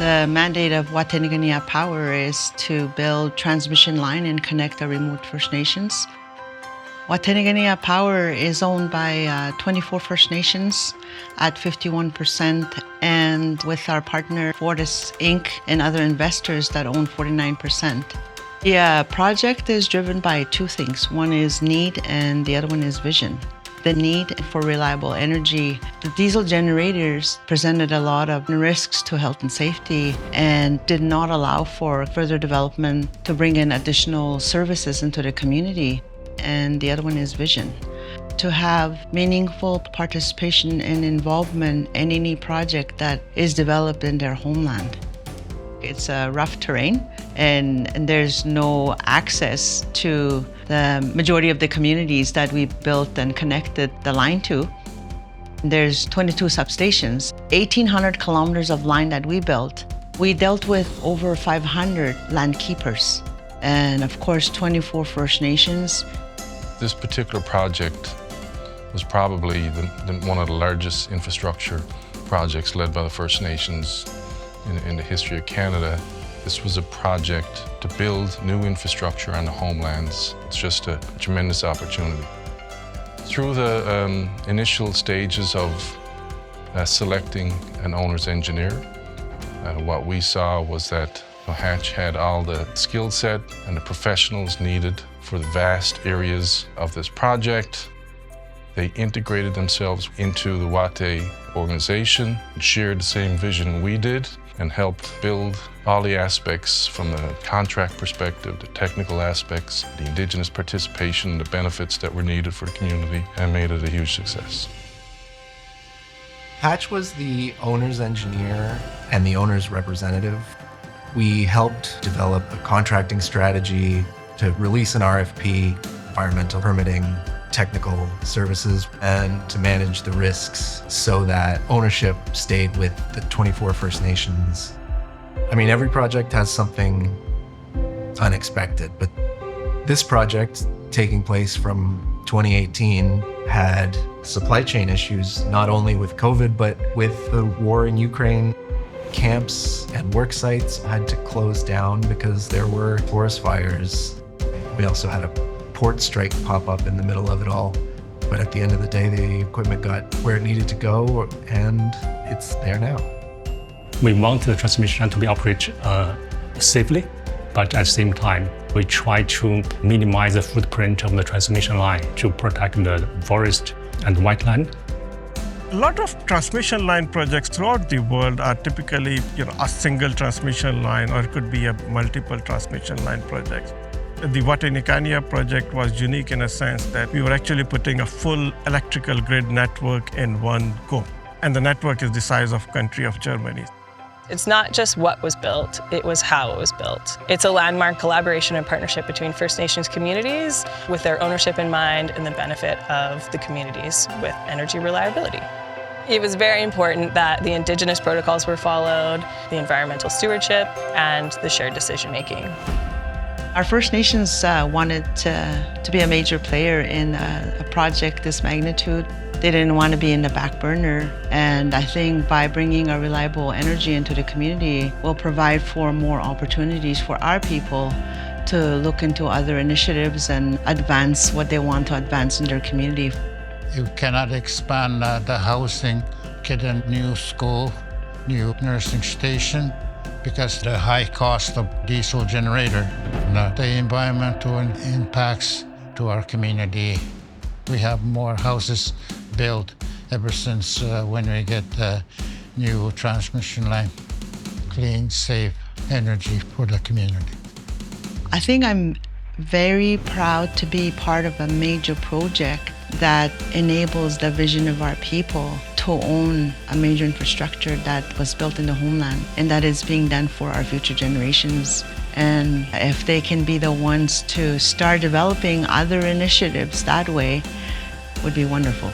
The mandate of Wataynikaneyap Power is to build transmission line and connect the remote First Nations. Wataynikaneyap Power is owned by 24 First Nations at 51%, and with our partner Fortis Inc. and other investors that own 49%. The project is driven by two things. One is need and the other one is vision. The need for reliable energy. The diesel generators presented a lot of risks to health and safety and did not allow for further development to bring in additional services into the community. And the other one is vision. To have meaningful participation and involvement in any project that is developed in their homeland. It's a rough terrain and there's no access to the majority of the communities that we built and connected the line to. There's 22 substations, 1,800 kilometers of line that we built. We dealt with over 500 land keepers and of course 24 First Nations. This particular project was probably one of the largest infrastructure projects led by the First Nations in the history of Canada. This was a project to build new infrastructure on the homelands. It's just a tremendous opportunity. Through the initial stages of selecting an owner's engineer, what we saw was that Hatch had all the skill set and the professionals needed for the vast areas of this project. They integrated themselves into the Watay organization, shared the same vision we did, and helped build all the aspects from the contract perspective, the technical aspects, the Indigenous participation, the benefits that were needed for the community, and made it a huge success. Hatch was the owner's engineer and the owner's representative. We helped develop a contracting strategy to release an RFP, environmental permitting, technical services, and to manage the risks so that ownership stayed with the 24 First Nations. I mean, every project has something unexpected, but this project, taking place from 2018, had supply chain issues, not only with COVID, but with the war in Ukraine. Camps and work sites had to close down because there were forest fires. We also had a port strike pop up in the middle of it all. But at the end of the day, the equipment got where it needed to go, and it's there now. We want the transmission line to be operated safely, but at the same time, we try to minimize the footprint of the transmission line to protect the forest and wetland. A lot of transmission line projects throughout the world are typically, a single transmission line, or it could be a multiple transmission line project. The Wataynikaneyap project was unique in a sense that we were actually putting a full electrical grid network in one go. And the network is the size of country of Germany. It's not just what was built, it was how it was built. It's a landmark collaboration and partnership between First Nations communities with their ownership in mind and the benefit of the communities with energy reliability. It was very important that the Indigenous protocols were followed, the environmental stewardship, and the shared decision-making. Our First Nations wanted to be a major player in a project this magnitude. They didn't want to be in the back burner, and I think by bringing a reliable energy into the community will provide for more opportunities for our people to look into other initiatives and advance what they want to advance in their community. You cannot expand the housing, get a new school, new nursing station, because the high cost of diesel generator, the environmental impacts to our community. We have more houses built ever since when we get the new transmission line. Clean, safe energy for the community. I think I'm very proud to be part of a major project that enables the vision of our people to own a major infrastructure that was built in the homeland and that is being done for our future generations. And if they can be the ones to start developing other initiatives that way, would be wonderful.